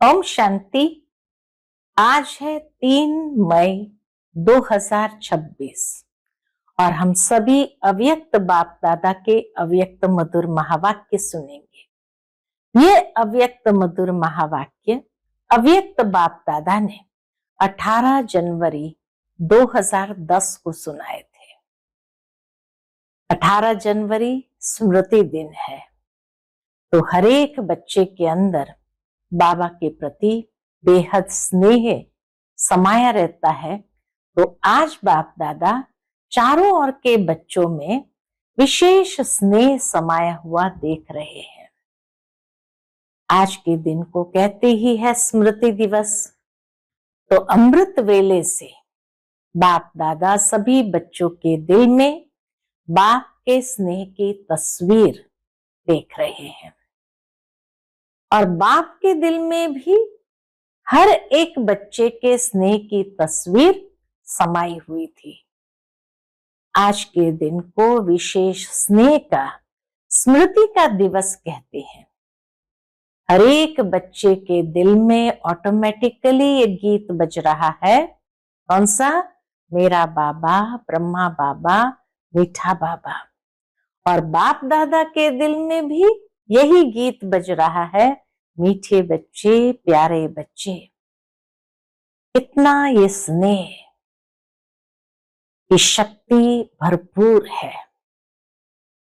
ओम शांति। आज है 3 मई 2026 और हम सभी अव्यक्त बाप दादा के अव्यक्त मधुर महावाक्य सुनेंगे। ये अव्यक्त मधुर महावाक्य अव्यक्त बाप दादा ने 18 जनवरी 2010 को सुनाए थे। 18 जनवरी स्मृति दिन है, तो हर एक बच्चे के अंदर बाबा के प्रति बेहद स्नेह समाया रहता है। तो आज बाप दादा चारों ओर के बच्चों में विशेष स्नेह समाया हुआ देख रहे हैं। आज के दिन को कहते ही है स्मृति दिवस। तो अमृत वेले से बाप दादा सभी बच्चों के दिल में बाप के स्नेह की तस्वीर देख रहे हैं और बाप के दिल में भी हर एक बच्चे के स्नेह की तस्वीर समाई हुई थी। आज के दिन को विशेष स्नेह का स्मृति का दिवस कहते हैं। हर एक बच्चे के दिल में ऑटोमेटिकली ये गीत बज रहा है। कौन सा? मेरा बाबा, ब्रह्मा बाबा, मीठा बाबा। और बाप दादा के दिल में भी यही गीत बज रहा है, मीठे बच्चे, प्यारे बच्चे। इतना ये स्नेह की शक्ति भरपूर है।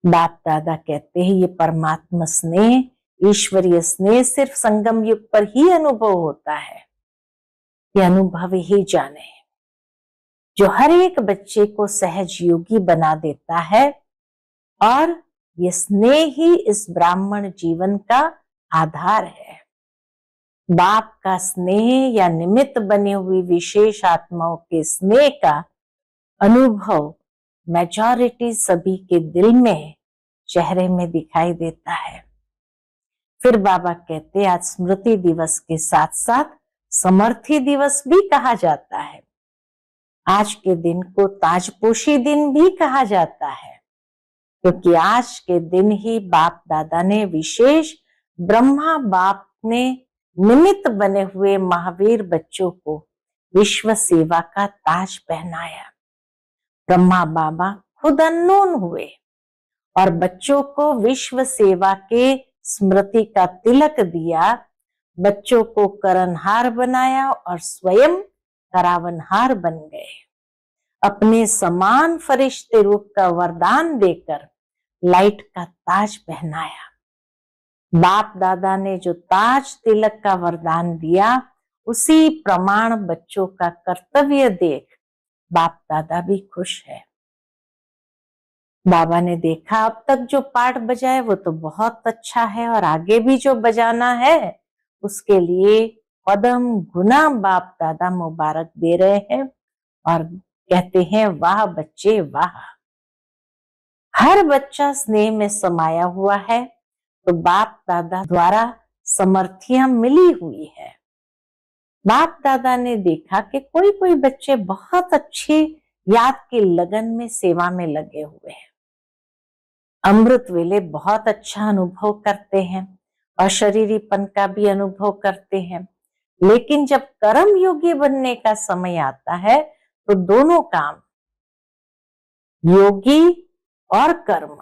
बाप दादा कहते हैं ये परमात्मा स्नेह, ईश्वरीय स्नेह सिर्फ संगम युग पर ही अनुभव होता है। ये अनुभव ही जाने जो हर एक बच्चे को सहज योगी बना देता है। और ये स्नेह ही इस ब्राह्मण जीवन का आधार है। बाप का स्नेह या निमित्त बनी हुई विशेष आत्माओं के स्नेह का अनुभव मेजॉरिटी सभी के दिल में, चेहरे में दिखाई देता है। फिर बाबा कहते आज स्मृति दिवस के साथ साथ समर्थी दिवस भी कहा जाता है। आज के दिन को ताजपोशी दिन भी कहा जाता है, क्योंकि आज के दिन ही बाप दादा ने विशेष ब्रह्मा बाप ने निमित्त बने हुए महावीर बच्चों को विश्व सेवा का ताज पहनाया। ब्रह्मा बाबा खुद अननोन हुए और बच्चों को विश्व सेवा के स्मृति का तिलक दिया, बच्चों को करनहार बनाया और स्वयं करावनहार बन गए। अपने समान फरिश्ते रूप का वरदान देकर लाइट का ताज पहनाया। बाप दादा ने जो ताज तिलक का वरदान दिया, उसी प्रमाण बच्चों का कर्तव्य देख बाप दादा भी खुश है। बाबा ने देखा अब तक जो पाठ बजाए वो तो बहुत अच्छा है और आगे भी जो बजाना है उसके लिए पदम गुना बाप दादा मुबारक दे रहे हैं और कहते हैं वाह बच्चे वाह। हर बच्चा स्नेह में समाया हुआ है, तो बाप दादा द्वारा समर्थियां मिली हुई है। बाप दादा ने देखा कि कोई कोई बच्चे बहुत अच्छी याद की लगन में सेवा में लगे हुए हैं, अमृत वेले बहुत अच्छा अनुभव करते हैं और शरीरीपन का भी अनुभव करते हैं। लेकिन जब कर्म योगी बनने का समय आता है तो दोनों काम, योगी और कर्म,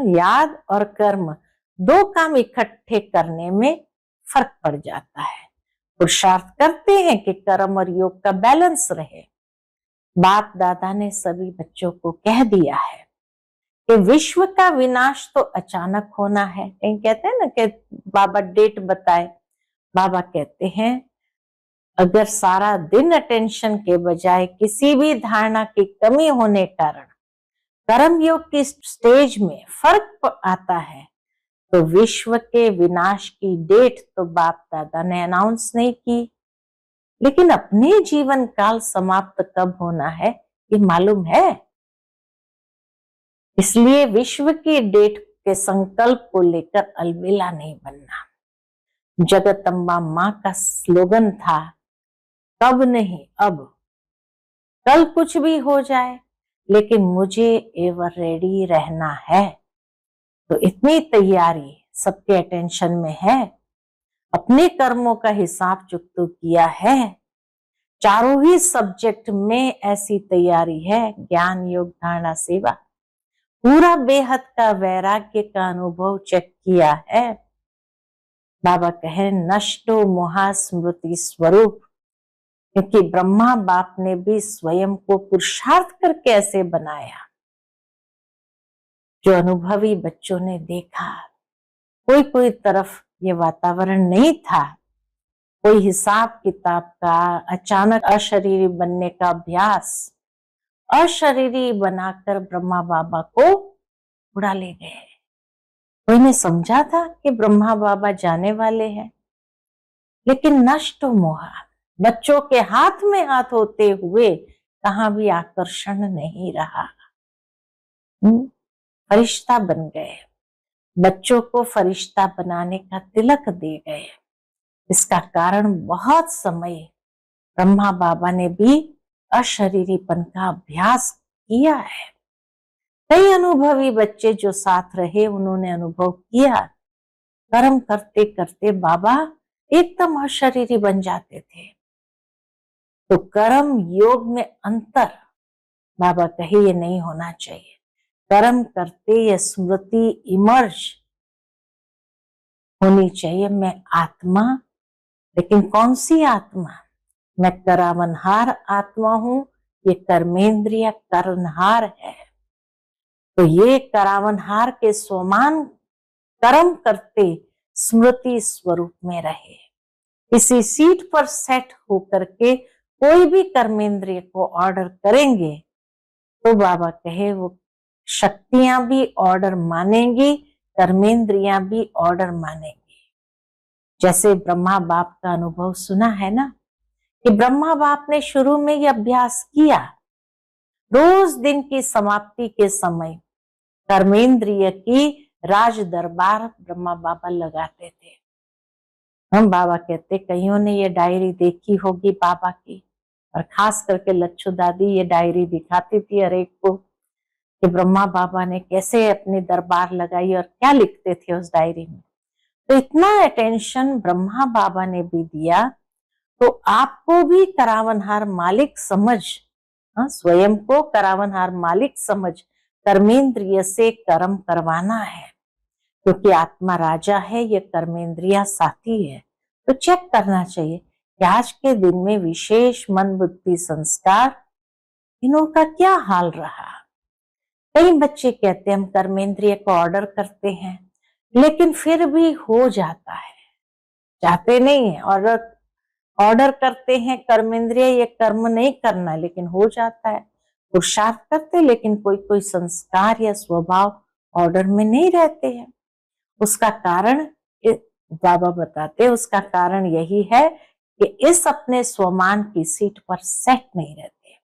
याद और कर्म, दो काम इकट्ठे करने में फर्क पड़ जाता है। पुरुषार्थ करते हैं कि कर्म और योग का बैलेंस रहे। बाप दादा ने सभी बच्चों को कह दिया है कि विश्व का विनाश तो अचानक होना है। कहीं कहते हैं ना कि बाबा डेट बताए, बाबा कहते हैं अगर सारा दिन अटेंशन के बजाय किसी भी धारणा की कमी होने कारण कर्म योग की स्टेज में फर्क आता है, तो विश्व के विनाश की डेट तो बाप दादा ने अनाउंस नहीं की, लेकिन अपने जीवन काल समाप्त कब होना है ये मालूम है। इसलिए विश्व की डेट के संकल्प को लेकर अलबेला नहीं बनना। जगदम्बा माँ का स्लोगन था कब नहीं अब, कल कुछ भी हो जाए लेकिन मुझे एवर रेडी रहना है। तो इतनी तैयारी सबके अटेंशन में है। अपने कर्मों का हिसाब चुकता किया है। चारों ही सब्जेक्ट में ऐसी तैयारी है, ज्ञान योग धारणा सेवा, पूरा बेहद का वैराग्य का अनुभव चेक किया है। बाबा कहे नष्टो मोहा स्मृति स्वरूप, क्योंकि ब्रह्मा बाप ने भी स्वयं को पुरुषार्थ करके ऐसे बनाया। जो अनुभवी बच्चों ने देखा, कोई कोई तरफ ये वातावरण नहीं था, कोई हिसाब किताब का, अचानक अशरीरी बनने का अभ्यास, अशरीरी बनाकर ब्रह्मा बाबा को उड़ा ले गए। कोई ने समझा था कि ब्रह्मा बाबा जाने वाले हैं, लेकिन नष्ट मोह, बच्चों के हाथ में हाथ होते हुए कहां भी आकर्षण नहीं रहा। फरिश्ता बन गए, बच्चों को फरिश्ता बनाने का तिलक दे गए। इसका कारण बहुत समय ब्रह्मा बाबा ने भी अशरीरीपन का अभ्यास किया है। कई अनुभवी बच्चे जो साथ रहे, उन्होंने अनुभव किया, कर्म करते करते बाबा एकदम अशरीरी बन जाते थे। तो कर्म योग में अंतर, बाबा कहे ये नहीं होना चाहिए। कर्म करते ये स्मृति इमर्ज होनी चाहिए, मैं आत्मा, लेकिन कौन सी आत्मा? मैं करावनहार आत्मा हूं, ये कर्मेंद्रिय करनहार है। तो ये करावनहार के समान कर्म करते स्मृति स्वरूप में रहे। इसी सीट पर सेट होकर के कोई भी कर्मेंद्रिय को ऑर्डर करेंगे तो बाबा कहे वो शक्तियां भी ऑर्डर मानेंगी, कर्मेंद्रियां भी ऑर्डर मानेंगी। जैसे ब्रह्मा बाप का अनुभव सुना है ना, कि ब्रह्मा बाप ने शुरू में ये अभ्यास किया, रोज दिन की समाप्ति के समय कर्मेंद्रिय की राज दरबार ब्रह्मा बाबा लगाते थे। हम बाबा कहते, कईयों ने ये डायरी देखी होगी बाबा की, और खास करके लच्छू दादी ये डायरी दिखाती थी हर एक को कि ब्रह्मा बाबा ने कैसे अपनी दरबार लगाई और क्या लिखते थे उस डायरी में। तो इतना अटेंशन ब्रह्मा बाबा ने भी दिया, तो आपको भी करावनहार मालिक समझ, स्वयं को करावनहार मालिक समझ कर्मेंद्रिय से कर्म करवाना है, क्योंकि आत्मा राजा है, ये कर्मेंद्रिया साथी है। तो चेक करना चाहिए कि आज के दिन में विशेष मन बुद्धि संस्कार इनों का क्या हाल रहा। कई बच्चे कहते हैं हम कर्मेंद्रिय को ऑर्डर करते हैं, लेकिन फिर भी हो जाता है, चाहते नहीं है, ऑर्डर करते हैं कर्मेंद्रिय ये कर्म नहीं करना, लेकिन हो जाता है। पुरुषार्थ करते, लेकिन कोई कोई संस्कार या स्वभाव ऑर्डर में नहीं रहते हैं। उसका कारण बाबा बताते, उसका कारण यही है कि इस अपने स्वमान की सीट पर सेट नहीं रहते।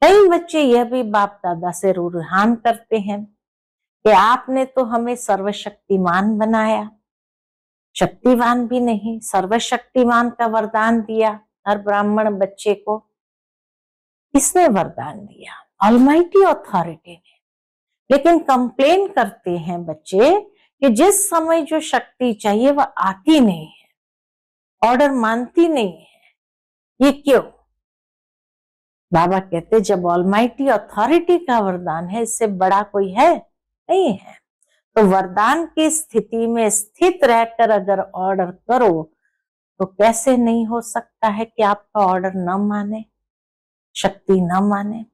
कई बच्चे यह भी बाप दादा से रुझान करते हैं कि आपने तो हमें सर्वशक्तिमान बनाया, शक्तिवान भी नहीं, सर्वशक्तिमान का वरदान दिया हर ब्राह्मण बच्चे को। किसने वरदान दिया? ऑलमाइटी अथॉरिटी ने। लेकिन कंप्लेन करते हैं बच्चे कि जिस समय जो शक्ति चाहिए वह आती नहीं है, ऑर्डर मानती नहीं है, ये क्यों? बाबा कहते जब ऑलमाइटी अथॉरिटी का वरदान है, इससे बड़ा कोई है नहीं है। तो वरदान की स्थिति में स्थित रहकर अगर ऑर्डर करो तो कैसे नहीं हो सकता है कि आपका ऑर्डर न माने, शक्ति न माने।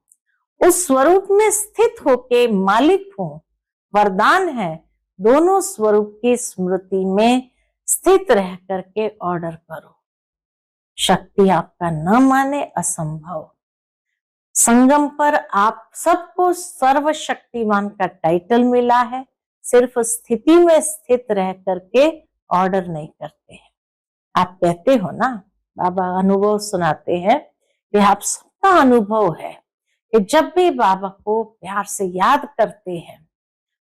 उस स्वरूप में स्थित होके मालिक हूं, वरदान है, दोनों स्वरूप की स्मृति में स्थित रह करके ऑर्डर करो। शक्ति आपका न माने असंभव। संगम पर आप सबको सर्वशक्तिमान का टाइटल मिला है, सिर्फ स्थिति में स्थित रह करके ऑर्डर नहीं करते हैं। आप कहते हो ना, बाबा अनुभव सुनाते हैं कि आप सबका अनुभव है कि जब भी बाबा को प्यार से याद करते हैं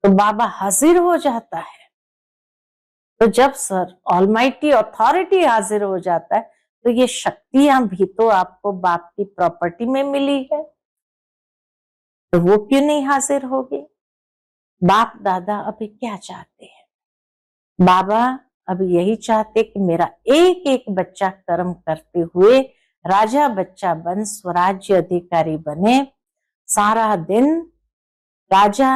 तो बाबा हाजिर हो जाता है। तो जब सर ऑलमाइटी अथॉरिटी हाजिर हो जाता है तो ये शक्तियां भी तो आपको बाप की प्रॉपर्टी में मिली है, तो वो क्यों नहीं हाजिर होगी? बाप दादा अभी क्या चाहते हैं? बाबा अब यही चाहते कि मेरा एक एक बच्चा कर्म करते हुए राजा बच्चा बन स्वराज्य अधिकारी बने। सारा दिन राजा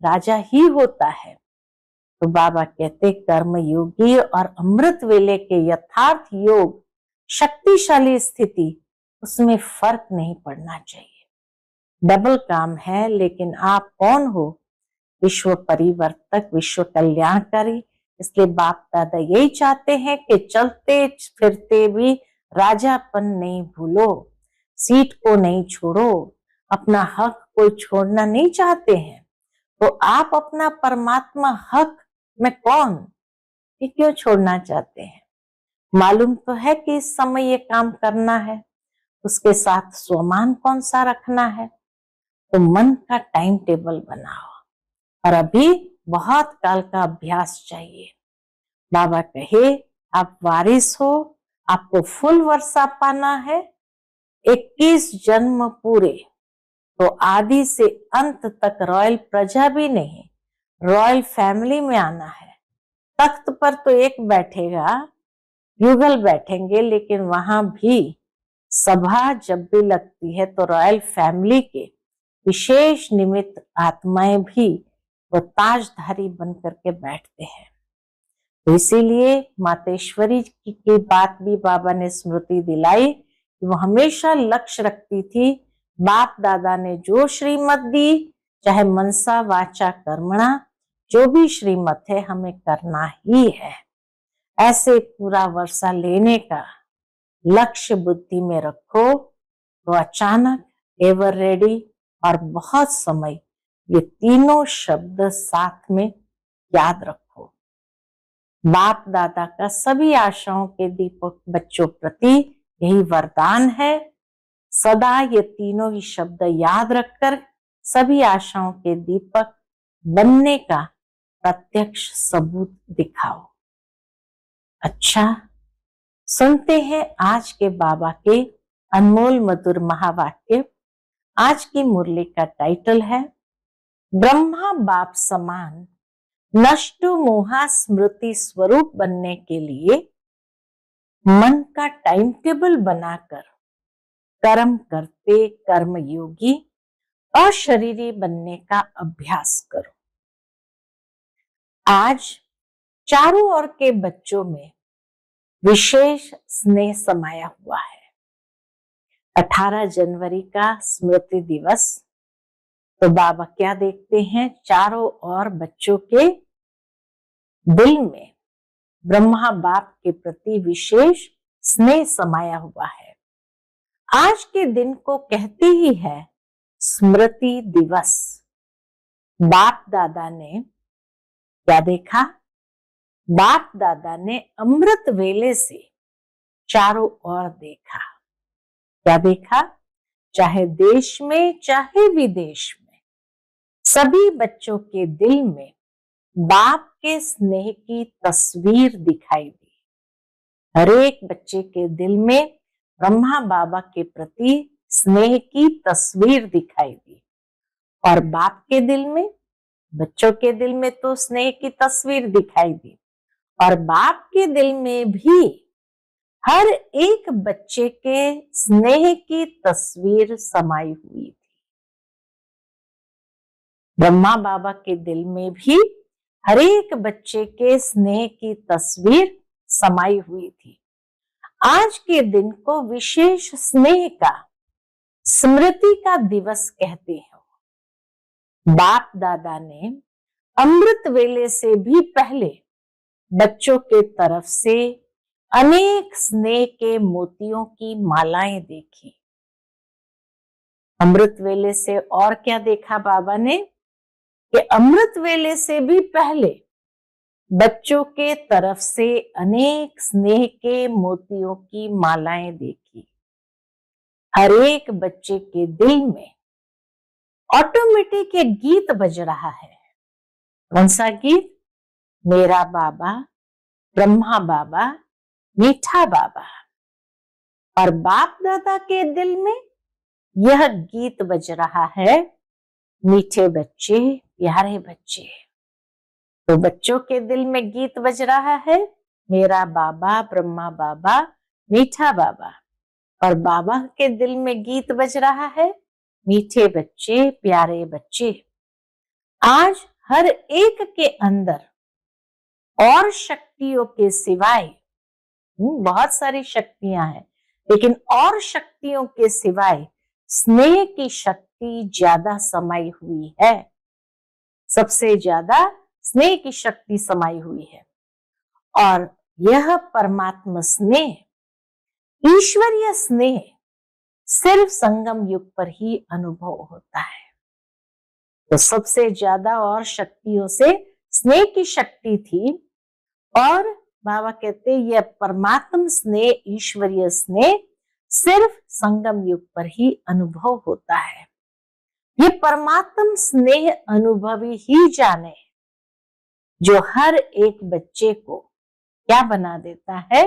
राजा ही होता है। तो बाबा कहते कर्म योगी और अमृत वेले के यथार्थ योग शक्तिशाली स्थिति, उसमें फर्क नहीं पड़ना चाहिए। डबल काम है, लेकिन आप कौन हो? विश्व परिवर्तक, विश्व कल्याणकारी। इसलिए बाप दादा यही चाहते हैं कि चलते फिरते भी राजापन नहीं भूलो, सीट को नहीं छोड़ो, अपना हक कोई छोड़ना नहीं चाहते हैं। तो आप अपना परमात्मा हक में कौन, ये क्यों छोड़ना चाहते हैं? मालूम तो है कि इस समय ये काम करना है, उसके साथ स्वमान कौन सा रखना है। तो मन का टाइम टेबल बनाओ, और अभी बहुत काल का अभ्यास चाहिए। बाबा कहे आप वारिस हो, आपको फुल वर्षा पाना है। 21 जन्म पूरे, तो आदि से अंत तक रॉयल प्रजा भी नहीं, रॉयल फैमिली में आना है। तख्त पर तो एक बैठेगा, युगल बैठेंगे, लेकिन वहां भी सभा जब भी लगती है तो रॉयल फैमिली के विशेष निमित्त आत्माएं भी वो ताजधारी बन करके बैठते हैं। तो इसीलिए मातेश्वरी की बात भी बाबा ने स्मृति दिलाई कि वो हमेशा लक्ष्य रखती थी, बाप दादा ने जो श्रीमत दी, चाहे मनसा वाचा कर्मणा, जो भी श्रीमत है हमें करना ही है। ऐसे पूरा वर्षा लेने का लक्ष्य बुद्धि में रखो, तो अचानक, एवर रेडी और बहुत समय, ये तीनों शब्द साथ में याद रखो। बाप दादा का सभी आशाओं के दीपक बच्चों प्रति यही वरदान है। सदा ये तीनों ही शब्द याद रखकर सभी आशाओं के दीपक बनने का प्रत्यक्ष सबूत दिखाओ। अच्छा, सुनते हैं आज के बाबा के अनमोल मधुर महावाक्य। आज की मुरली का टाइटल है ब्रह्मा बाप समान नष्ट मोहा स्मृति स्वरूप बनने के लिए मन का टाइम टेबल बनाकर कर्म करते कर्म योगी अशरीरी बनने का अभ्यास करो। आज चारों ओर के बच्चों में विशेष स्नेह समाया हुआ है। 18 जनवरी का स्मृति दिवस, तो बाबा क्या देखते हैं? चारों ओर बच्चों के दिल में ब्रह्मा बाप के प्रति विशेष स्नेह समाया हुआ है। आज के दिन को कहते ही है स्मृति दिवस। बाप दादा ने क्या देखा? बाप दादा ने अमृत वेले से चारों ओर देखा। क्या देखा? चाहे देश में चाहे विदेश में, सभी बच्चों के दिल में बाप के स्नेह की तस्वीर दिखाई दी। हर एक बच्चे के दिल में ब्रह्मा बाबा के प्रति स्नेह की तस्वीर दिखाई दी, और बाप के दिल में, बच्चों के दिल में तो स्नेह की तस्वीर दिखाई दी, और बाप के दिल में भी हर एक बच्चे के स्नेह की तस्वीर समाई हुई थी। ब्रह्मा बाबा के दिल में भी हर एक बच्चे के स्नेह की तस्वीर समाई हुई थी। आज के दिन को विशेष स्नेह का, स्मृति का दिवस कहते हैं। बाप दादा ने अमृत वेले से भी पहले बच्चों के तरफ से अनेक स्नेह के मोतियों की मालाएं देखी। अमृत वेले से और क्या देखा बाबा ने? कि अमृत वेले से भी पहले बच्चों के तरफ से अनेक स्नेह के मोतियों की मालाएं देखी। हर एक बच्चे के दिल में ऑटोमेटिक एक गीत बज रहा है। कौन सा गीत? मेरा बाबा, ब्रह्मा बाबा, मीठा बाबा। और बाप दादा के दिल में यह गीत बज रहा है, मीठे बच्चे, प्यारे बच्चे। तो बच्चों के दिल में गीत बज रहा है, मेरा बाबा ब्रह्मा बाबा, मीठा बाबा। और बाबा के दिल में गीत बज रहा है, मीठे बच्चे प्यारे बच्चे। आज हर एक के अंदर और शक्तियों के सिवाय, बहुत सारी शक्तियां हैं, लेकिन और शक्तियों के सिवाय स्नेह की शक्ति ज्यादा समाई हुई है। सबसे ज्यादा स्नेह की शक्ति समाई हुई है। और यह परमात्मा स्नेह, ईश्वरीय स्नेह सिर्फ संगम युग पर ही अनुभव होता है। तो सबसे ज्यादा और शक्तियों से स्नेह की शक्ति थी। और बाबा कहते यह परमात्म स्नेह, ईश्वरीय स्नेह सिर्फ संगम युग पर ही अनुभव होता है। ये परमात्म स्नेह अनुभवी ही जाने, जो हर एक बच्चे को क्या बना देता है।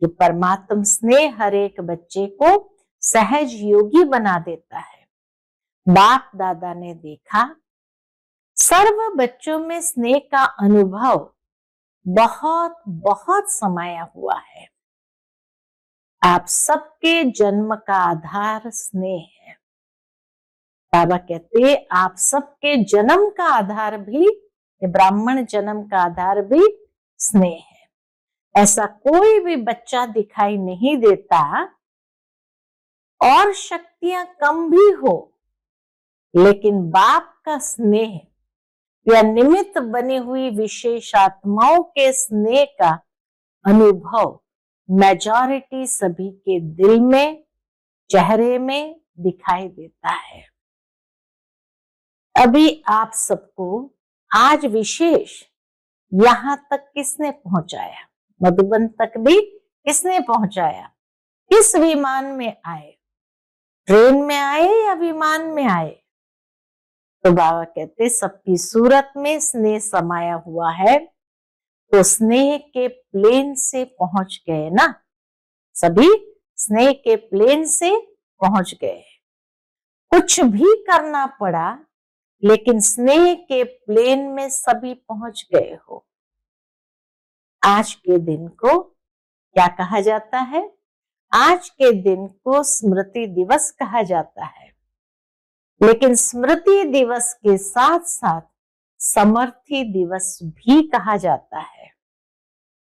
ये परमात्म स्नेह हर एक बच्चे को सहज योगी बना देता है। बाप दादा ने देखा सर्व बच्चों में स्नेह का अनुभव बहुत बहुत समाया हुआ है। आप सबके जन्म का आधार स्नेह है। बाबा कहते आप सबके जन्म का आधार भी, ब्राह्मण जन्म का आधार भी स्नेह है। ऐसा कोई भी बच्चा दिखाई नहीं देता और शक्तियां कम भी हो, लेकिन बाप का स्नेह या निमित्त बनी हुई विशेष आत्माओं के स्नेह का अनुभव मेजॉरिटी सभी के दिल में, चेहरे में दिखाई देता है। अभी आप सबको आज विशेष यहां तक किसने पहुंचाया, मधुबन तक भी किसने पहुंचाया? किस विमान में आए, ट्रेन में आए या विमान में आए? तो बाबा कहते सबकी सूरत में स्नेह समाया हुआ है, तो स्नेह के प्लेन से पहुंच गए ना, सभी स्नेह के प्लेन से पहुंच गए। कुछ भी करना पड़ा, लेकिन स्नेह के प्लेन में सभी पहुंच गए हो। आज के दिन को क्या कहा जाता है? आज के दिन को स्मृति दिवस कहा जाता है। लेकिन स्मृति दिवस के साथ साथ समर्थी दिवस भी कहा जाता है।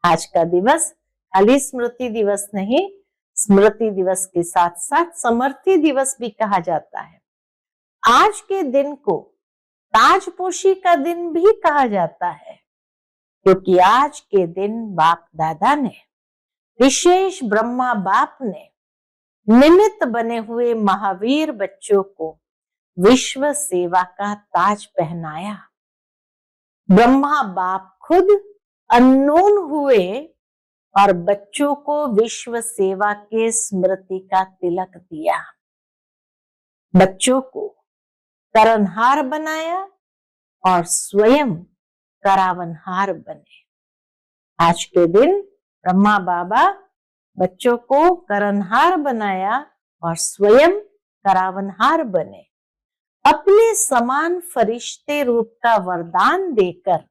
आज का दिवस खाली स्मृति दिवस नहीं, स्मृति दिवस के साथ साथ समर्थी दिवस भी कहा जाता है। आज के दिन को ताजपोशी का दिन भी कहा जाता है, क्योंकि आज के दिन बाप दादा ने, विशेष ब्रह्मा बाप ने निमित्त बने हुए महावीर बच्चों को विश्व सेवा का ताज पहनाया। ब्रह्मा बाप खुद अननोन हुए और बच्चों को विश्व सेवा के स्मृति का तिलक दिया। बच्चों को करनहार बनाया और स्वयं करावनहार बने। आज के दिन ब्रह्मा बाबा बच्चों को करनहार बनाया और स्वयं करावनहार बने। अपने समान फरिश्ते रूप का वरदान देकर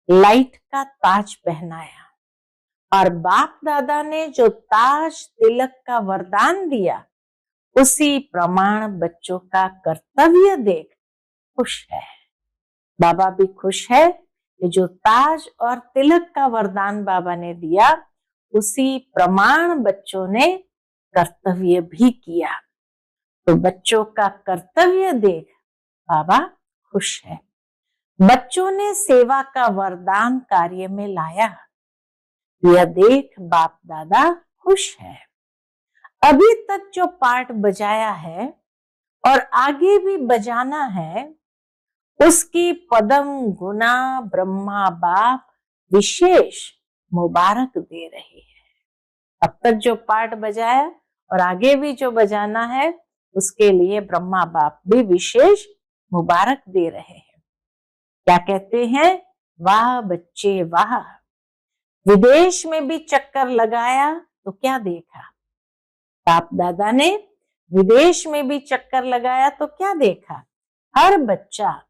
लाइट का ताज पहनाया। और बाप दादा ने जो ताज तिलक का वरदान दिया, उसी प्रमाण बच्चों का कर्तव्य देख खुश है। बाबा भी खुश है कि जो ताज और तिलक का वरदान बाबा ने दिया, उसी प्रमाण बच्चों ने कर्तव्य भी किया। तो बच्चों का कर्तव्य देख बाबा खुश है। बच्चों ने सेवा का वरदान कार्य में लाया, यह देख बाप दादा खुश है। अभी तक जो पार्ट बजाया है और आगे भी बजाना है, उसकी पदम गुना ब्रह्मा बाप विशेष मुबारक दे रही है। अब तक जो पार्ट बजाया और आगे भी जो बजाना है, उसके लिए ब्रह्मा बाप भी विशेष मुबारक दे रहे हैं। क्या कहते हैं? वाह बच्चे वाह। विदेश में भी चक्कर लगाया तो क्या देखा? बाप दादा ने विदेश में भी चक्कर लगाया तो क्या देखा? हर बच्चा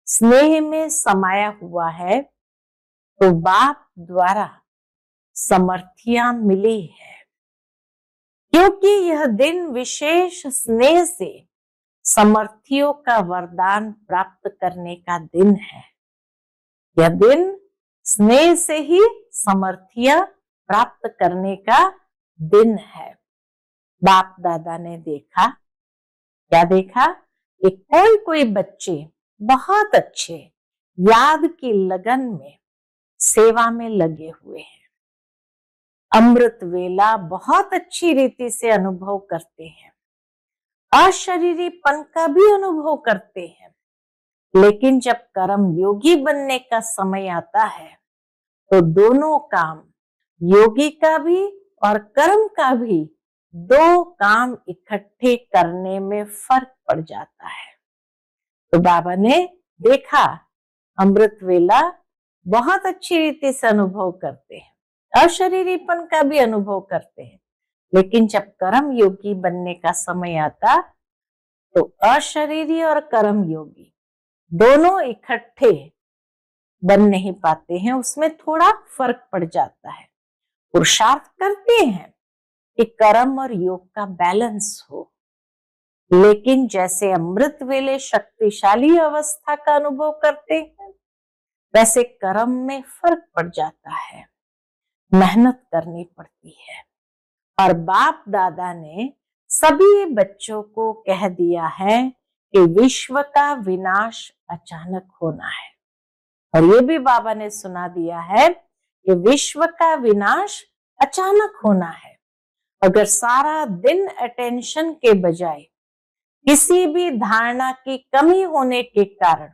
स्नेह में समाया हुआ है, तो बाप द्वारा समर्थियां मिली है, क्योंकि यह दिन विशेष स्नेह से समर्थियों का वरदान प्राप्त करने का दिन है। यह दिन स्नेह से ही समर्थियां प्राप्त करने का दिन है। बाप दादा ने देखा, क्या देखा कि कोई कोई बच्चे बहुत अच्छे याद की लगन में सेवा में लगे हुए हैं, अमृत वेला बहुत अच्छी रीति से अनुभव करते हैं, अशरीरीपन का भी अनुभव करते हैं। लेकिन जब कर्म योगी बनने का समय आता है तो दोनों काम, योगी का भी और कर्म का भी, दो काम इकट्ठे करने में फर्क पड़ जाता है। तो बाबा ने देखा अमृत वेला बहुत अच्छी रीति से अनुभव करते हैं, अशरीरीपन का भी अनुभव करते हैं, लेकिन जब कर्म योगी बनने का समय आता तो अशरीरी और कर्म योगी दोनों इकट्ठे बन नहीं पाते हैं, उसमें थोड़ा फर्क पड़ जाता है। पुरुषार्थ करते हैं कि कर्म और योग का बैलेंस हो, लेकिन जैसे अमृत वेले शक्तिशाली अवस्था का अनुभव करते हैं, वैसे कर्म में फर्क पड़ जाता है, मेहनत करनी पड़ती है। और बाप दादा ने सभी बच्चों को कह दिया है कि विश्व का विनाश अचानक होना है, और ये भी बाबा ने सुना दिया है कि विश्व का विनाश अचानक होना है। अगर सारा दिन अटेंशन के बजाय किसी भी धारणा की कमी होने के कारण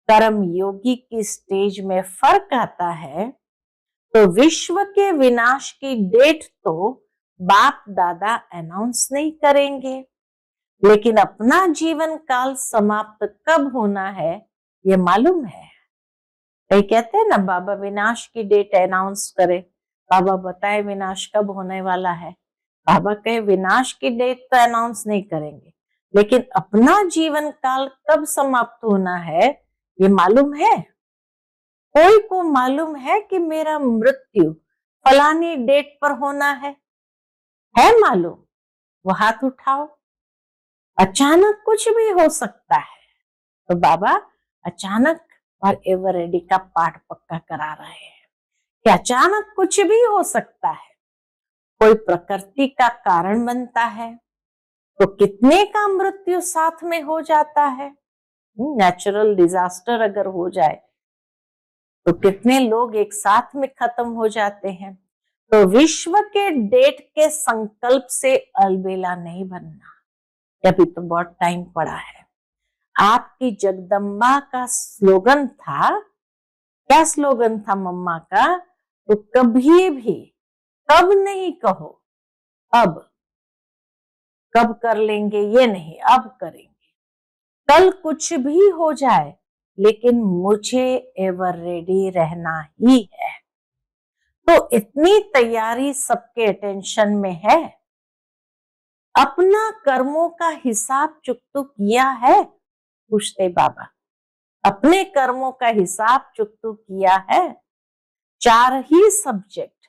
कर्म योगी की स्टेज में फर्क आता है, तो विश्व के विनाश की डेट तो बाप दादा अनाउंस नहीं करेंगे, लेकिन अपना जीवन काल समाप्त कब होना है ये मालूम है। कई कहते हैं ना, बाबा विनाश की डेट अनाउंस करे, बाबा बताए विनाश कब होने वाला है। बाबा कहे विनाश की डेट तो अनाउंस नहीं करेंगे, लेकिन अपना जीवन काल कब समाप्त होना है ये मालूम है। कोई को मालूम है कि मेरा मृत्यु फलानी डेट पर होना है मालूम? वो हाथ उठाओ। अचानक कुछ भी हो सकता है, तो बाबा अचानक और एवर रेडी का पाठ पक्का करा रहे हैं कि अचानक कुछ भी हो सकता है। कोई प्रकृति का कारण बनता है तो कितने का मृत्यु साथ में हो जाता है। नेचुरल डिजास्टर अगर हो जाए तो कितने लोग एक साथ में खत्म हो जाते हैं। तो विश्व के डेट के संकल्प से अलबेला नहीं बनना, अभी तो बहुत टाइम पड़ा है। आपकी जगदम्बा का स्लोगन था, क्या स्लोगन था मम्मा का? तो कभी भी कब नहीं कहो, अब कब कर लेंगे ये नहीं, अब करेंगे। कल कुछ भी हो जाए, लेकिन मुझे एवर रेडी रहना ही है। तो इतनी तैयारी सबके अटेंशन में है। अपना कर्मों का हिसाब चुकतू किया है? पूछते बाबा, अपने कर्मों का हिसाब चुकतू किया है? 4 ही सब्जेक्ट,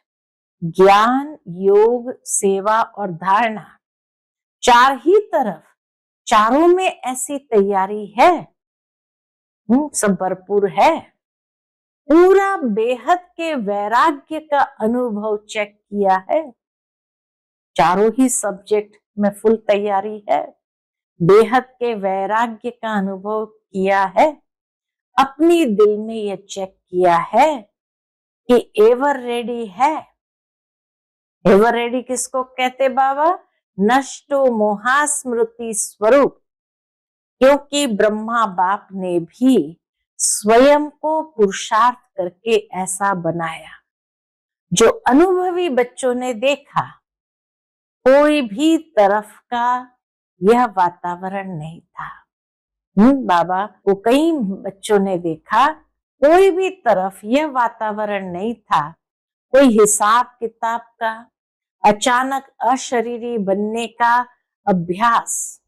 ज्ञान, योग, सेवा और धारणा, 4 ही तरफ, चारों में ऐसी तैयारी है? सब भरपूर है। पूरा बेहद के वैराग्य का अनुभव चेक किया है? चारों ही सब्जेक्ट में फुल तैयारी है। बेहद के वैराग्य का अनुभव किया है। अपनी दिल में ये चेक किया है कि एवर रेडी है। एवर रेडी किसको कहते बाबा? नष्टो मोहा स्मृति स्वरूप। क्योंकि ब्रह्मा बाप ने भी स्वयं को पुरुषार्थ करके ऐसा बनाया। जो अनुभवी बच्चों ने देखा, कोई भी तरफ का यह वातावरण नहीं था। बाबा को कई बच्चों ने देखा, कोई भी तरफ यह वातावरण नहीं था। कोई हिसाब किताब का, अचानक अशरीरी बनने का अभ्यास,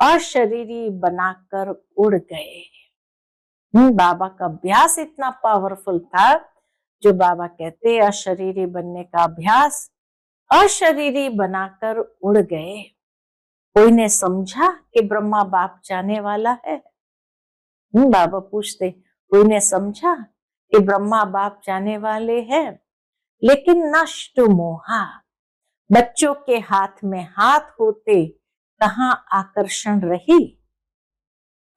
अशरीरी बनाकर उड़ गए। बाबा का अभ्यास इतना पावरफुल था, जो बाबा कहते हैं अशरीरी बनने का अभ्यास, अशरीरी बनाकर उड़ गए। कोई ने समझा कि ब्रह्मा बाप जाने वाला है? बाबा पूछते, कोई ने समझा कि ब्रह्मा बाप जाने वाले हैं? लेकिन नष्ट मोहा, बच्चों के हाथ में हाथ होते कहाँ आकर्षण रही?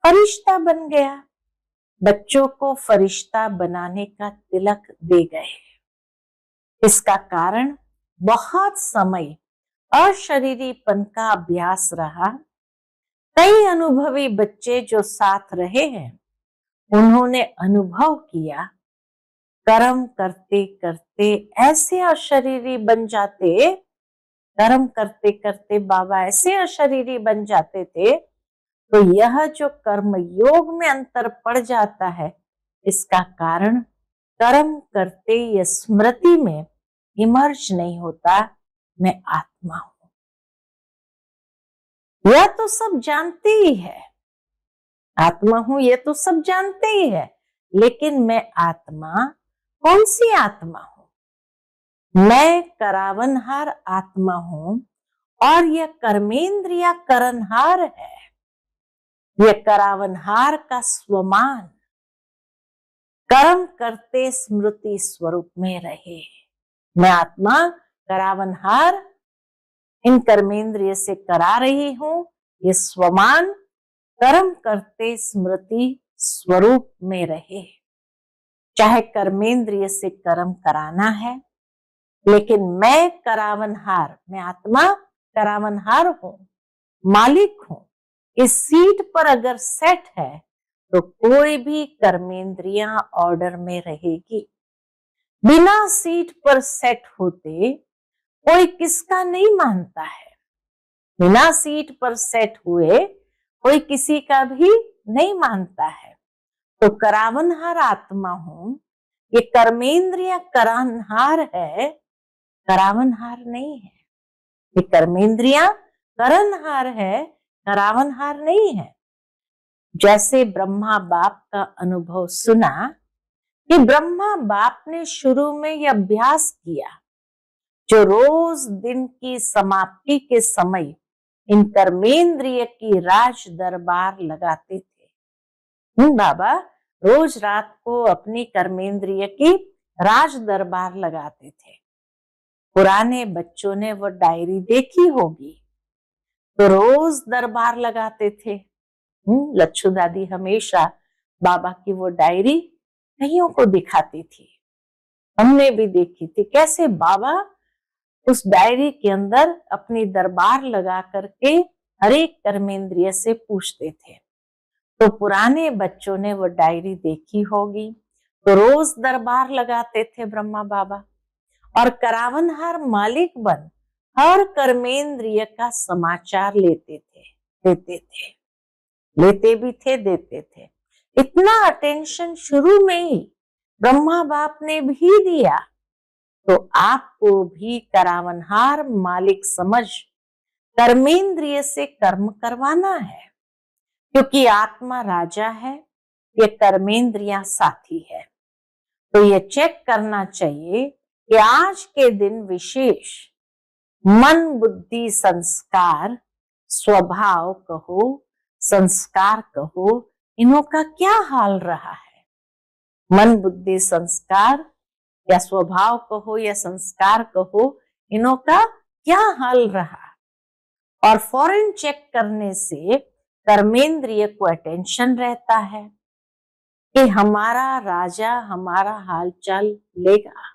फरिश्ता बन गया। बच्चों को फरिश्ता बनाने का तिलक दे गए। इसका कारण बहुत समय अशरीरीपन का अभ्यास रहा। कई अनुभवी बच्चे जो साथ रहे हैं, उन्होंने अनुभव किया, कर्म करते करते ऐसे अशरीरी बन जाते, कर्म करते करते बाबा ऐसे अशरीरी बन जाते थे, तो यह जो कर्म योग में अंतर पड़ जाता है, इसका कारण कर्म करते ये स्मृति में इमर्ज नहीं होता, मैं आत्मा हूं। यह तो सब जानते ही है, आत्मा हूं ये तो सब जानते ही है, लेकिन मैं आत्मा कौन सी आत्मा हूं? मैं करावनहार आत्मा हूं और यह कर्मेंद्रिया करनहार है। यह करावनहार का स्वमान कर्म करते स्मृति स्वरूप में रहे। मैं आत्मा करावनहार इन कर्मेंद्रिय से करा रही हूं, ये स्वमान कर्म करते स्मृति स्वरूप में रहे। चाहे कर्मेंद्रिय से कर्म कराना है, लेकिन मैं करावनहार, मैं आत्मा करावनहार हूं, मालिक हूं। इस सीट पर अगर सेट है तो कोई भी कर्मेंद्रियां ऑर्डर में रहेगी। बिना सीट पर सेट होते कोई किसका नहीं मानता है। बिना सीट पर सेट हुए कोई किसी का भी नहीं मानता है। तो करावनहार आत्मा हूं, ये कर्मेंद्रिया करनहार है, करावनहार नहीं है। ये कर्मेंद्रिया करनहार है, करावनहार नहीं है। जैसे ब्रह्मा बाप का अनुभव सुना कि ब्रह्मा बाप ने शुरू में यह अभ्यास किया, जो रोज दिन की समाप्ति के समय इन कर्मेंद्रिय की राज दरबार लगाते थे। बाबा रोज रात को अपनी कर्मेंद्रिय की राज दरबार लगाते थे। पुराने बच्चों ने वो डायरी देखी होगी, तो रोज दरबार लगाते थे। लच्छू दादी हमेशा बाबा की वो डायरी कईयों को दिखाती थी। हमने भी देखी थी कैसे बाबा उस डायरी के अंदर अपनी दरबार लगा करके हर एक कर्मेंद्रिय से पूछते थे। तो पुराने बच्चों ने वो डायरी देखी होगी, तो रोज दरबार लगाते थे ब्रह्मा बाबा, और करावनहार मालिक बन हर कर्मेंद्रिय का समाचार लेते थे, देते थे, लेते भी थे, देते थे। इतना अटेंशन शुरू में ही ब्रह्मा बाप ने भी दिया। तो आपको भी करावनहार मालिक समझ कर्मेंद्रिय से कर्म करवाना है, क्योंकि आत्मा राजा है, ये कर्मेंद्रियां साथी है। तो ये चेक करना चाहिए कि आज के दिन विशेष मन बुद्धि संस्कार, स्वभाव कहो, संस्कार कहो, इनों का क्या हाल रहा है? मन बुद्धि संस्कार या स्वभाव कहो या संस्कार कहो, इनों का क्या हाल रहा? और फौरन चेक करने से कर्मेंद्रिय को अटेंशन रहता है कि हमारा राजा हमारा हालचाल लेगा।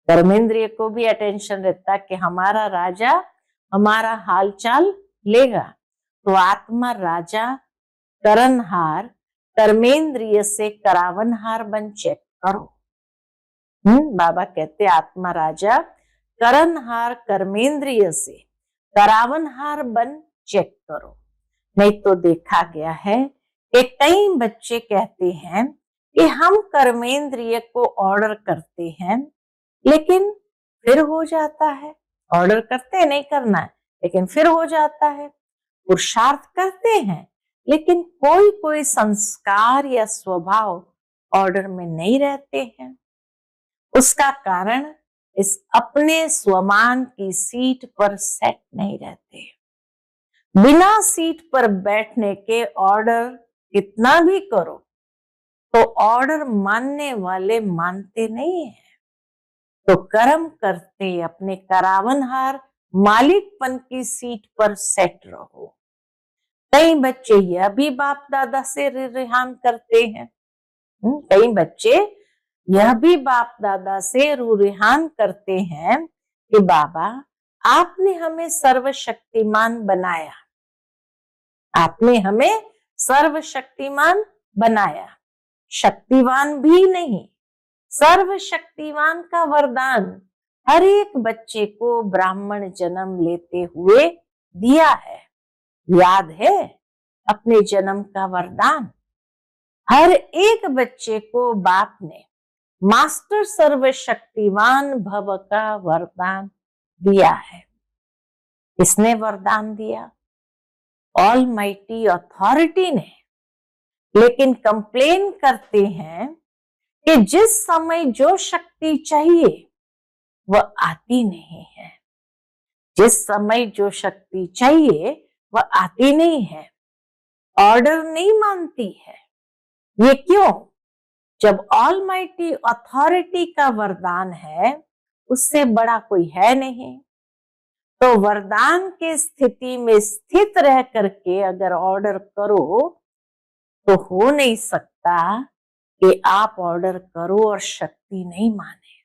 कर्मेंद्रिय को भी अटेंशन रहता है कि हमारा राजा हमारा हालचाल लेगा। तो आत्मा राजा करनहार कर्मेंद्रिय से करावनहार बन चेक करो। बाबा कहते आत्मा राजा करनहार कर्मेंद्रिय से करावनहार बन चेक करो। नहीं तो देखा गया है कि कई बच्चे कहते हैं कि हम कर्मेंद्रिय को ऑर्डर करते हैं, लेकिन फिर हो जाता है। ऑर्डर करते हैं नहीं करना है, लेकिन फिर हो जाता है। पुरुषार्थ करते हैं, लेकिन कोई कोई संस्कार या स्वभाव ऑर्डर में नहीं रहते हैं। उसका कारण इस अपने स्वमान की सीट पर सेट नहीं रहते। बिना सीट पर बैठने के ऑर्डर कितना भी करो तो ऑर्डर मानने वाले मानते नहीं है। तो कर्म करते अपने करावनहार मालिकपन की सीट पर सेट रहो। कई बच्चे यह भी बाप दादा से रिहान करते हैं। कई बच्चे यह भी बाप दादा से रिहान करते हैं कि बाबा आपने हमें सर्वशक्तिमान बनाया, आपने हमें सर्वशक्तिमान बनाया, शक्तिवान भी नहीं, सर्वशक्तिवान का वरदान हर एक बच्चे को ब्राह्मण जन्म लेते हुए दिया है। याद है अपने जन्म का वरदान? हर एक बच्चे को बाप ने मास्टर सर्वशक्तिवान भव का वरदान दिया है। किसने वरदान दिया? ऑलमाइटी अथॉरिटी ने। लेकिन कंप्लेन करते हैं कि जिस समय जो शक्ति चाहिए वह आती नहीं है। जिस समय जो शक्ति चाहिए वह आती नहीं है, ऑर्डर नहीं मानती है। ये क्यों? जब ऑलमाइटी अथॉरिटी का वरदान है, उससे बड़ा कोई है नहीं। तो वरदान के स्थिति में स्थित रह करके अगर ऑर्डर करो तो हो नहीं सकता कि आप ऑर्डर करो और शक्ति नहीं माने।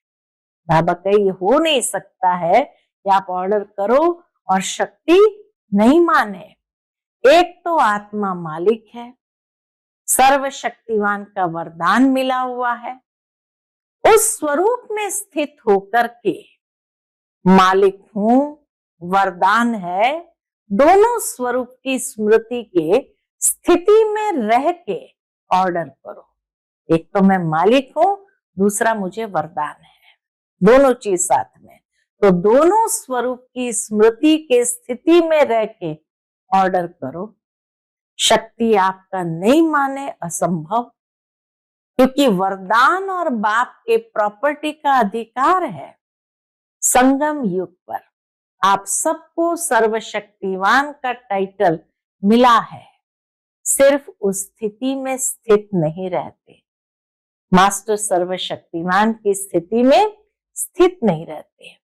बाबा कहे हो नहीं सकता है कि आप ऑर्डर करो और शक्ति नहीं माने। एक तो आत्मा मालिक है, सर्वशक्तिवान का वरदान मिला हुआ है, उस स्वरूप में स्थित होकर के मालिक हूं, वरदान है, दोनों स्वरूप की स्मृति के स्थिति में रह के ऑर्डर करो। एक तो मैं मालिक हूं, दूसरा मुझे वरदान है, दोनों चीज साथ में। तो दोनों स्वरूप की स्मृति के स्थिति में रह के ऑर्डर करो। शक्ति आपका नहीं माने असंभव, क्योंकि वरदान और बाप के प्रॉपर्टी का अधिकार है। संगम युग पर आप सबको सर्वशक्तिवान का टाइटल मिला है, सिर्फ उस स्थिति में स्थित नहीं रहते। मास्टर सर्वशक्तिवान की स्थिति में स्थित नहीं रहते,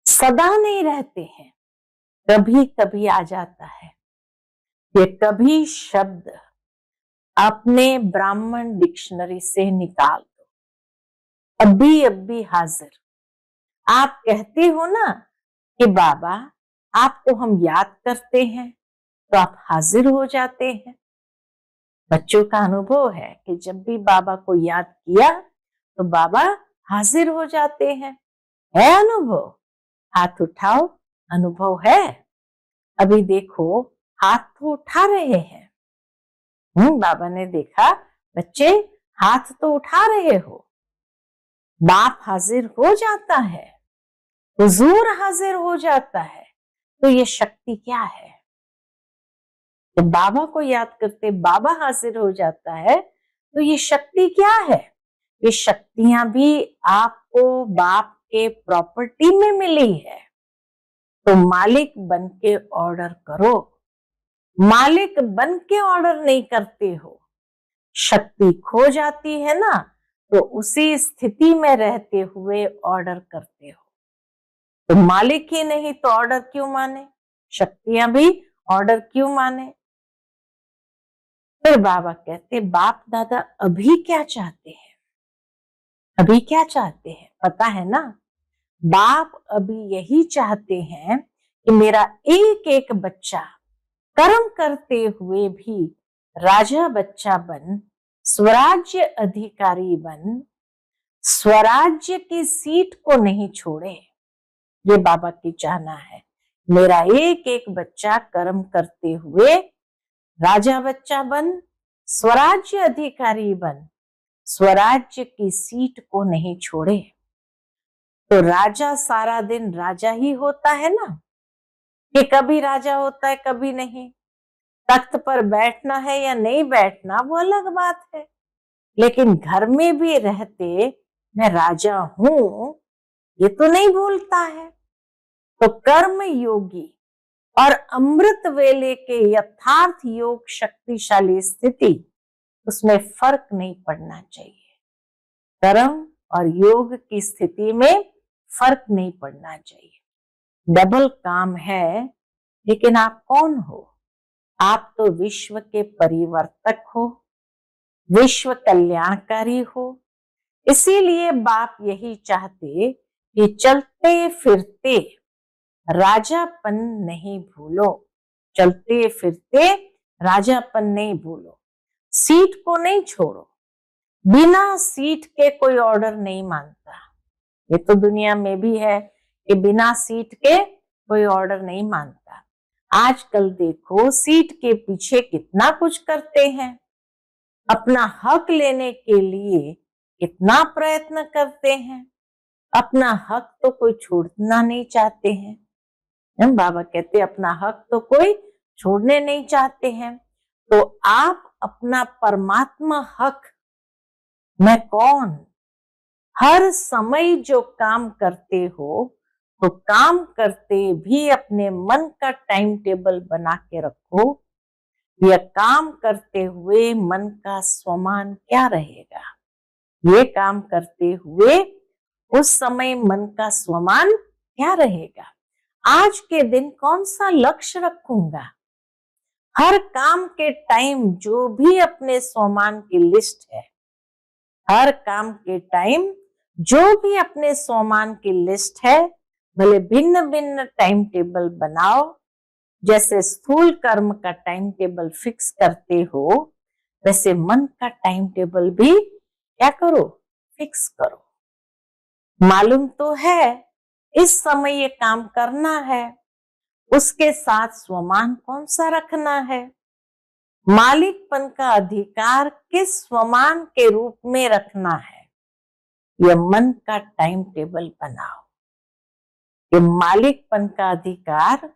सदा नहीं रहते हैं, कभी कभी आ जाता है। ये कभी शब्द अपने ब्राह्मण डिक्शनरी से निकाल दो, अभी हाजिर। आप कहते हो ना कि बाबा आपको हम याद करते हैं तो आप हाजिर हो जाते हैं। बच्चों का अनुभव है कि जब भी बाबा को याद किया तो बाबा हाजिर हो जाते हैं। है अनुभव? हाथ उठाओ, अनुभव है? अभी देखो हाथ तो उठा रहे हैं। बाबा ने देखा बच्चे हाथ तो उठा रहे हो, बाप हाजिर हो जाता है, हुजूर हाजिर हो जाता है। तो ये शक्ति क्या है? जब बाबा को याद करते बाबा हाजिर हो जाता है, तो ये शक्ति क्या है? ये शक्तियां भी आपको बाप के प्रॉपर्टी में मिली है। तो मालिक बन के ऑर्डर करो। मालिक बन के ऑर्डर नहीं करते हो, शक्ति खो जाती है ना, तो उसी स्थिति में रहते हुए ऑर्डर करते हो। तो मालिक ही नहीं तो ऑर्डर क्यों माने? शक्तियां भी ऑर्डर क्यों माने? फिर बाबा कहते बाप दादा अभी क्या चाहते हैं? अभी क्या चाहते हैं पता है ना? बाप अभी यही चाहते हैं कि मेरा एक एक बच्चा कर्म करते हुए भी राजा बच्चा बन, स्वराज्य अधिकारी बन, स्वराज्य की सीट को नहीं छोड़े। ये बाबा की चाहना है। मेरा एक एक बच्चा कर्म करते हुए राजा बच्चा बन, स्वराज्य अधिकारी बन, स्वराज्य की सीट को नहीं छोड़े। तो राजा सारा दिन राजा ही होता है ना, कि कभी राजा होता है कभी नहीं। तख्त पर बैठना है या नहीं बैठना वो अलग बात है, लेकिन घर में भी रहते मैं राजा हूं, ये तो नहीं भूलता है। तो कर्म योगी और अमृत वेले के यथार्थ योग शक्तिशाली स्थिति, उसमें फर्क नहीं पड़ना चाहिए। कर्म और योग की स्थिति में फर्क नहीं पड़ना चाहिए। डबल काम है, लेकिन आप कौन हो? आप तो विश्व के परिवर्तक हो, विश्व कल्याणकारी हो। इसीलिए बाप यही चाहते कि चलते फिरते राजापन नहीं भूलो, चलते फिरते राजापन नहीं भूलो। सीट को नहीं छोड़ो। बिना सीट के कोई ऑर्डर नहीं मानता। ये तो दुनिया में भी है कि बिना सीट के कोई ऑर्डर नहीं मानता। आजकल देखो सीट के पीछे कितना कुछ करते हैं, अपना हक लेने के लिए कितना प्रयत्न करते हैं। अपना हक तो कोई छोड़ना नहीं चाहते हैं। हम बाबा कहते अपना हक तो कोई छोड़ने नहीं चाहते हैं। तो आप अपना परमात्मा हक, मैं कौन, हर समय जो काम करते हो, तो काम करते भी अपने मन का टाइम टेबल बना के रखो। यह काम करते हुए मन का स्वमान क्या रहेगा, ये काम करते हुए उस समय मन का स्वमान क्या रहेगा। आज के दिन कौन सा लक्ष्य रखूंगा। हर काम के टाइम जो भी अपने स्वमान की लिस्ट है, हर काम के टाइम जो भी अपने स्वमान की लिस्ट है, भले भिन्न भिन्न टाइम टेबल बनाओ। जैसे स्थूल कर्म का टाइम टेबल फिक्स करते हो, वैसे मन का टाइम टेबल भी क्या करो, फिक्स करो। मालूम तो है इस समय ये काम करना है, उसके साथ स्वमान कौन सा रखना है। मालिकपन का अधिकार किस स्वमान के रूप में रखना है, यह मन का टाइम टेबल बनाओ। ये मालिकपन का अधिकार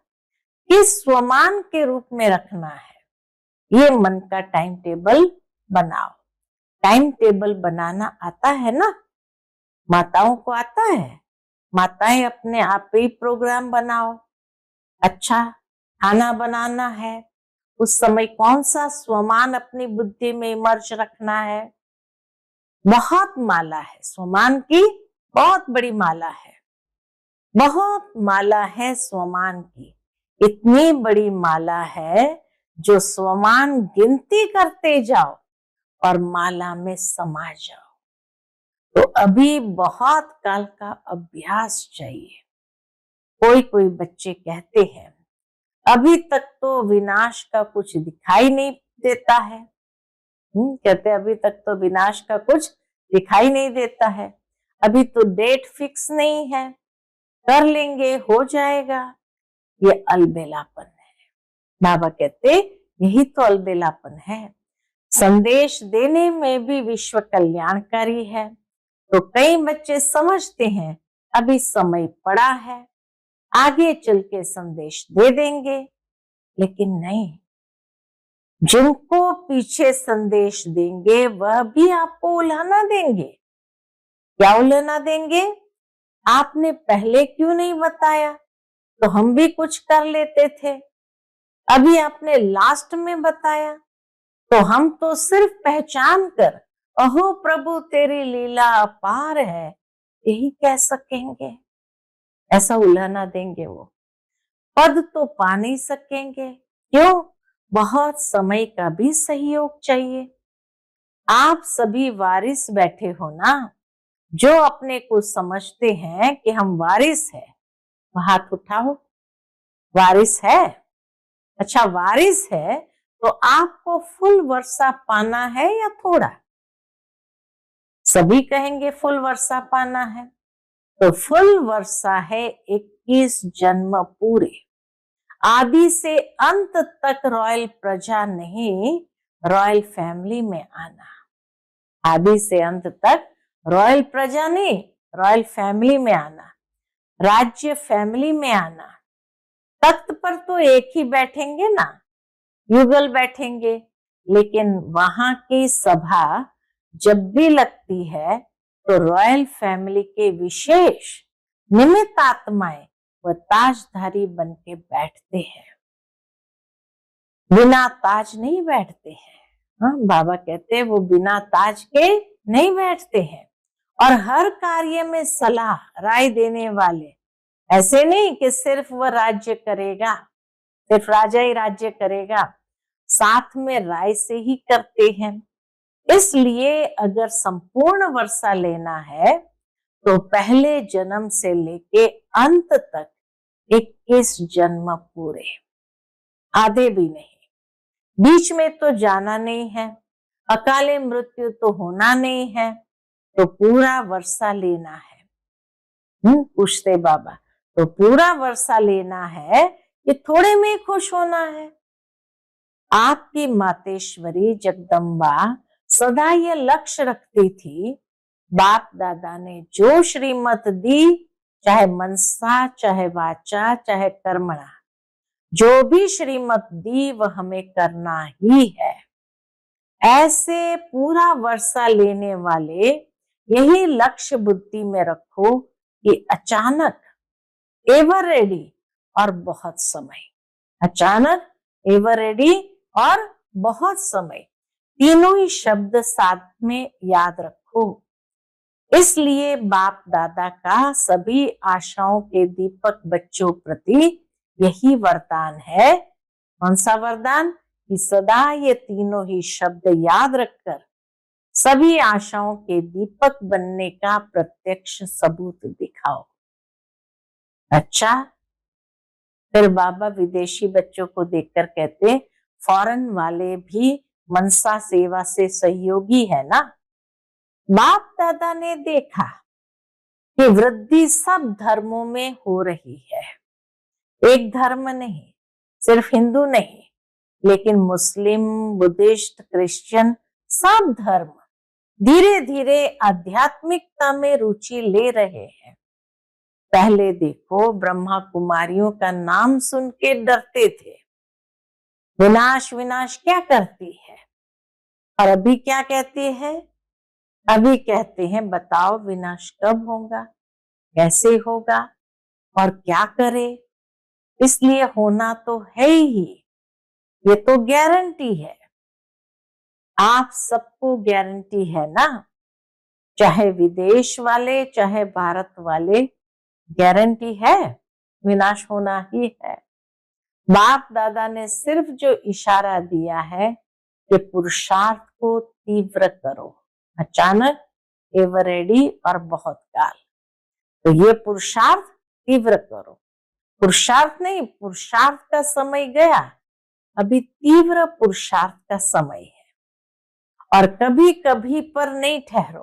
किस स्वमान के रूप में रखना है, ये मन का टाइम टेबल बनाओ। टाइम टेबल बनाना आता है ना, माताओं को आता है। माताएं अपने आप ही प्रोग्राम बनाओ। अच्छा खाना बनाना है, उस समय कौन सा स्वमान अपनी बुद्धि में मर्ज रखना है। बहुत माला है स्वमान की, बहुत बड़ी माला है, बहुत माला है स्वमान की। इतनी बड़ी माला है जो स्वमान गिनती करते जाओ और माला में समा जाओ। तो अभी बहुत काल का अभ्यास चाहिए। कोई कोई बच्चे कहते हैं अभी तक तो विनाश का कुछ दिखाई नहीं देता है। कहते अभी तक तो विनाश का कुछ दिखाई नहीं देता है, अभी तो डेट फिक्स नहीं है, कर लेंगे हो जाएगा। ये अलबेलापन है। बाबा कहते यही तो अलबेलापन है। संदेश देने में भी विश्व कल्याणकारी है। तो कई बच्चे समझते हैं अभी समय पड़ा है, आगे चल के संदेश दे देंगे, लेकिन नहीं। जिनको पीछे संदेश देंगे वह भी आपको उल्हाना देंगे। क्या उल्हाना देंगे, आपने पहले क्यों नहीं बताया, तो हम भी कुछ कर लेते थे। अभी आपने लास्ट में बताया तो हम तो सिर्फ पहचान कर अहो प्रभु तेरी लीला अपार है यही कह सकेंगे। ऐसा उल्हाना देंगे। वो पद तो पा नहीं सकेंगे। क्यों? बहुत समय का भी सहयोग चाहिए। आप सभी वारिस बैठे हो ना, जो अपने को समझते हैं कि हम वारिस है, हाथ उठाओ। वारिस है? अच्छा वारिस है तो आपको फुल वर्षा पाना है या थोड़ा? सभी कहेंगे फुल वर्षा पाना है। तो फुल वर्षा है 21 जन्म पूरे, आदि से अंत तक रॉयल प्रजा नहीं, रॉयल फैमिली में आना। आदि से अंत तक रॉयल प्रजा नहीं, रॉयल फैमिली में आना, राज्य फैमिली में आना। तख्त पर तो एक ही बैठेंगे ना, युगल बैठेंगे, लेकिन वहां की सभा जब भी लगती है तो रॉयल फैमिली के विशेष निमित्त आत्माएं वह ताजधारी बन के बैठते हैं, बिना ताज नहीं बैठते हैं। हाँ, बाबा कहते हैं वो बिना ताज के नहीं बैठते हैं। और हर कार्य में सलाह राय देने वाले, ऐसे नहीं कि सिर्फ वह राज्य करेगा, सिर्फ राजा ही राज्य करेगा, साथ में राय से ही करते हैं। इसलिए अगर संपूर्ण वर्षा लेना है तो पहले जन्म से लेके अंत तक 21 जन्म पूरे, आधे भी नहीं। बीच में तो जाना नहीं है, अकाले मृत्यु तो होना नहीं है, तो पूरा वर्षा लेना है। पूछते बाबा, तो पूरा वर्षा लेना है कि थोड़े में खुश होना है? आपकी मातेश्वरी जगदम्बा सदा ये लक्ष्य रखती थी, बाप दादा ने जो श्रीमत दी, चाहे मनसा, चाहे वाचा, चाहे कर्मणा, जो भी श्रीमत दी वह हमें करना ही है। ऐसे पूरा वर्षा लेने वाले यही लक्ष्य बुद्धि में रखो कि अचानक, एवर रेडी और बहुत समय, अचानक, एवर रेडी और बहुत समय, तीनों ही शब्द साथ में याद रखो। इसलिए बाप दादा का सभी आशाओं के दीपक बच्चों प्रति यही वरदान है। कौन सा वरदान? कि सदा ये तीनों ही शब्द याद रखकर सभी आशाओं के दीपक बनने का प्रत्यक्ष सबूत दिखाओ। अच्छा, फिर बाबा विदेशी बच्चों को देखकर कहते, फॉरेन वाले भी मनसा सेवा से सहयोगी है ना। बाप दादा ने देखा कि वृद्धि सब धर्मों में हो रही है, एक धर्म नहीं, सिर्फ हिंदू नहीं, लेकिन मुस्लिम, बुद्धिस्ट, क्रिश्चियन, सब धर्म धीरे धीरे आध्यात्मिकता में रुचि ले रहे हैं। पहले देखो, ब्रह्मा कुमारियों का नाम सुन के डरते थे, विनाश विनाश क्या करती है, और अभी क्या कहती है? अभी कहते हैं बताओ विनाश कब होगा, कैसे होगा और क्या करे। इसलिए होना तो है ही, ये तो गारंटी है। आप सबको गारंटी है ना, चाहे विदेश वाले चाहे भारत वाले, गारंटी है विनाश होना ही है। बाप दादा ने सिर्फ जो इशारा दिया है कि पुरुषार्थ को तीव्र करो, अचानक, एवर रेडी और बहुत काल। तो ये पुरुषार्थ तीव्र करो, पुरुषार्थ नहीं, पुरुषार्थ का समय गया, अभी तीव्र पुरुषार्थ का समय है। और कभी कभी पर नहीं ठहरो,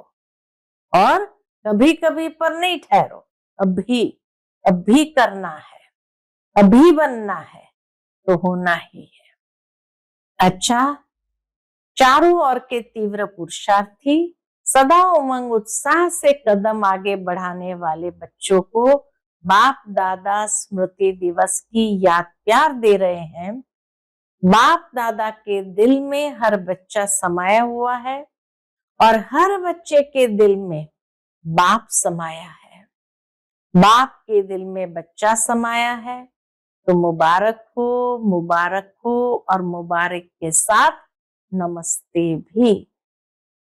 और कभी कभी पर नहीं ठहरो, अभी करना है, अभी बनना है, तो होना ही है। अच्छा, चारों ओर के तीव्र पुरुषार्थी, सदा उमंग उत्साह से कदम आगे बढ़ाने वाले बच्चों को बाप दादा स्मृति दिवस की याद प्यार दे रहे हैं। बाप दादा के दिल में हर बच्चा समाया हुआ है और हर बच्चे के दिल में बाप समाया है। बाप के दिल में बच्चा समाया है, तो मुबारक हो, मुबारक हो, और मुबारक के साथ नमस्ते भी।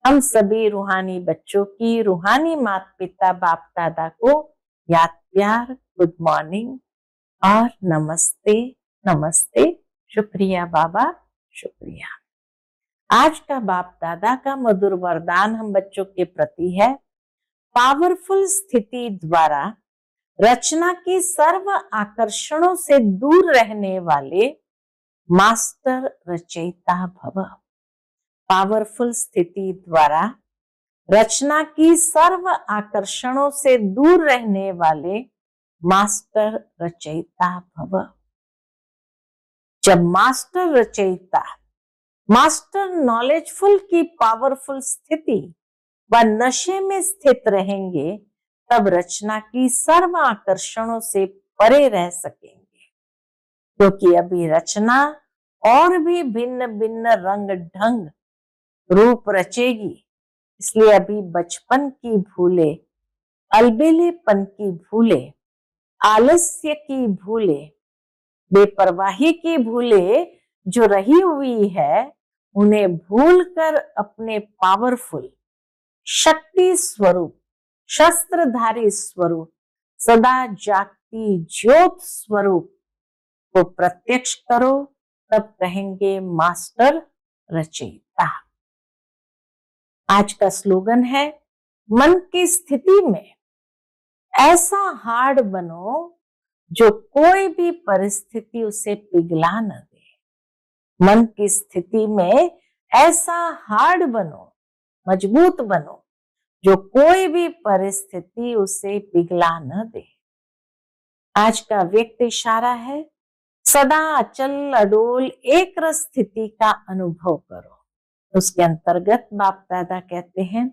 हम सभी रूहानी बच्चों की रूहानी माता पिता बाप दादा को याद प्यार, गुड मॉर्निंग और नमस्ते, नमस्ते, शुक्रिया बाबा, शुक्रिया। आज का बाप दादा का मधुर वरदान हम बच्चों के प्रति है, पावरफुल स्थिति द्वारा रचना की सर्व आकर्षणों से दूर रहने वाले मास्टर रचयिता भव। पावरफुल स्थिति द्वारा रचना की सर्व आकर्षणों से दूर रहने वाले मास्टर रचयिता भव। जब मास्टर रचयिता, मास्टर नॉलेजफुल की पावरफुल स्थिति व नशे में स्थित रहेंगे, तब रचना की सर्व आकर्षणों से परे रह सकेंगे। क्योंकि अभी रचना और भी भिन्न भिन्न रंग ढंग रूप रचेगी, इसलिए अभी बचपन की भूले, अलबेलेपन की भूले, आलस्य की भूले, बेपरवाही की भूले जो रही हुई है, उन्हें भूलकर अपने पावरफुल शक्ति स्वरूप, शस्त्रधारी स्वरूप, सदा जागती ज्योत स्वरूप को प्रत्यक्ष करो, तब कहेंगे मास्टर रचयिता। आज का स्लोगन है, मन की स्थिति में ऐसा हार्ड बनो जो कोई भी परिस्थिति उसे पिघला न दे। मन की स्थिति में ऐसा हार्ड बनो, मजबूत बनो, जो कोई भी परिस्थिति उसे पिघला न दे। आज का व्यक्त इशारा है, सदा अचल अडोल एक रस स्थिति का अनुभव करो। उसके अंतर्गत बाप दादा कहते हैं,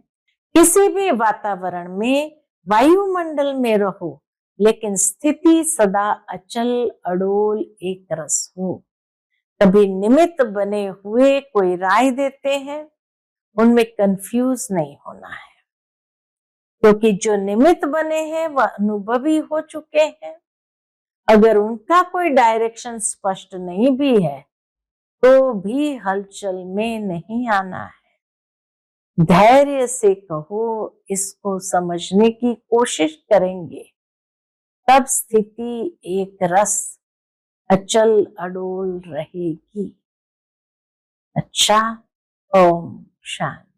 किसी भी वातावरण में, वायुमंडल में रहो, लेकिन स्थिति सदा अचल अडोल एक रस हो। कभी निमित्त बने हुए कोई राय देते हैं, उनमें कंफ्यूज नहीं होना है, क्योंकि जो निमित्त बने हैं वह अनुभवी हो चुके हैं। अगर उनका कोई डायरेक्शन स्पष्ट नहीं भी है, तो भी हलचल में नहीं आना है। धैर्य से कहो, इसको समझने की कोशिश करेंगे, तब स्थिति एक रस अचल अडोल रहेगी। अच्छा, ओम शांति।